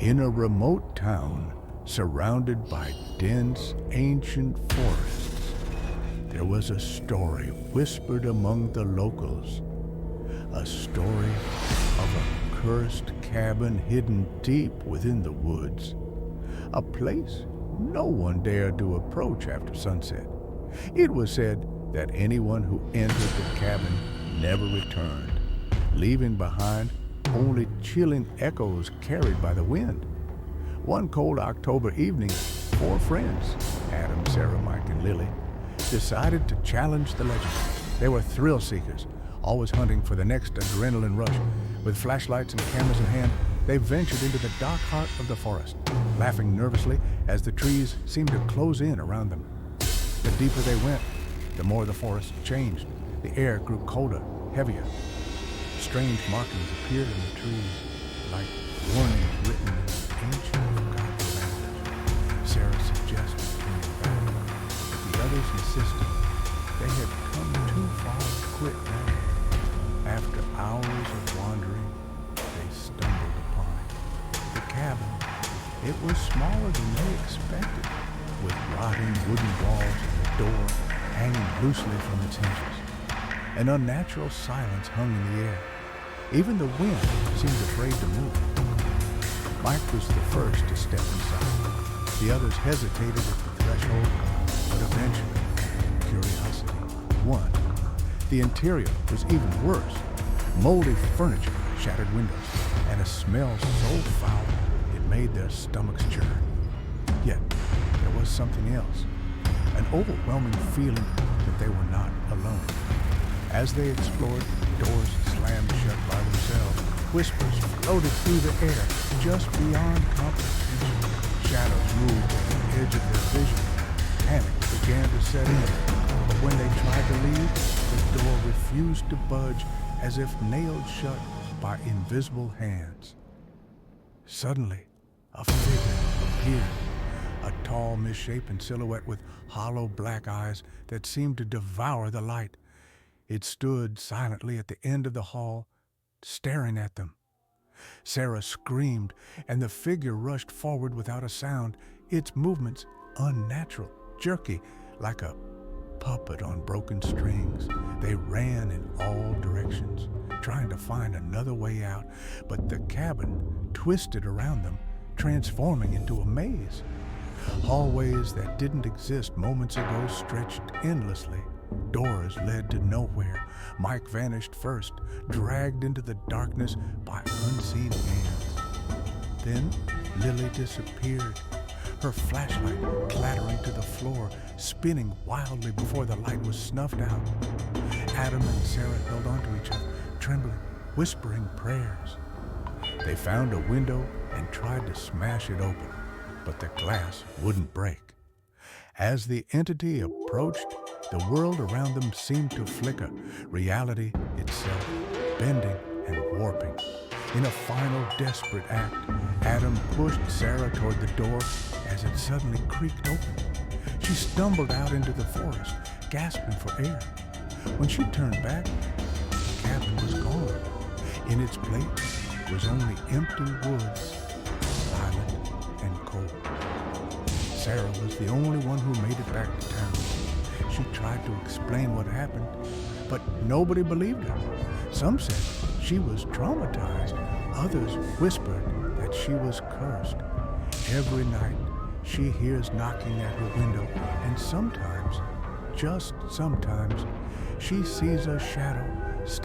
In a remote town surrounded by dense, ancient forests, there was a story whispered among the locals. A story of a cursed cabin hidden deep within the woods. A place no one dared to approach after sunset. It was said that anyone who entered the cabin never returned, leaving behind only chilling echoes carried by the wind. One cold October evening, 4 friends, Adam, Sarah, Mike, and Lily, decided to challenge the legend. They were thrill seekers, always hunting for the next adrenaline rush. With flashlights and cameras in hand, they ventured into the dark heart of the forest, laughing nervously as the trees seemed to close in around them. The deeper they went, the more the forest changed. The air grew colder, heavier. Strange markings appeared in the trees, like warnings written in ancient forgotten language. Sarah suggested turning back, but the others insisted they had come too far to quit now. After hours of wandering, they stumbled upon it. The cabin, it was smaller than they expected, with rotting wooden walls and the door hanging loosely from its hinges. An unnatural silence hung in the air. Even the wind seemed afraid to move. Mike was the first to step inside. The others hesitated at the threshold, but eventually, curiosity won. The interior was even worse. Moldy furniture, shattered windows, and a smell so foul it made their stomachs churn. Yet, there was something else. An overwhelming feeling that they were not alone. As they explored, doors slammed shut by themselves. Whispers floated through the air, just beyond comprehension. Shadows moved at the edge of their vision. Panic began to set in. But when they tried to leave, the door refused to budge, as if nailed shut by invisible hands. Suddenly, a figure appeared. A tall, misshapen silhouette with hollow black eyes that seemed to devour the light. It stood silently at the end of the hall, staring at them. Sarah screamed, and the figure rushed forward without a sound, its movements unnatural, jerky, like a puppet on broken strings. They ran in all directions, trying to find another way out, but the cabin twisted around them, transforming into a maze. Hallways that didn't exist moments ago stretched endlessly. Doors led to nowhere. Mike vanished first, dragged into the darkness by unseen hands. Then Lily disappeared, her flashlight clattering to the floor, spinning wildly before the light was snuffed out. Adam and Sarah held onto each other, trembling, whispering prayers. They found a window and tried to smash it open, but the glass wouldn't break. As the entity approached, the world around them seemed to flicker, reality itself bending and warping. In a final desperate act, Adam pushed Sarah toward the door as it suddenly creaked open. She stumbled out into the forest, gasping for air. When she turned back, the cabin was gone. In its place was only empty woods, silent and cold. Sarah was the only one who made it back to town. She tried to explain what happened, but nobody believed her. Some said she was traumatized. Others whispered that she was cursed. Every night, she hears knocking at her window, and sometimes, just sometimes, she sees a shadow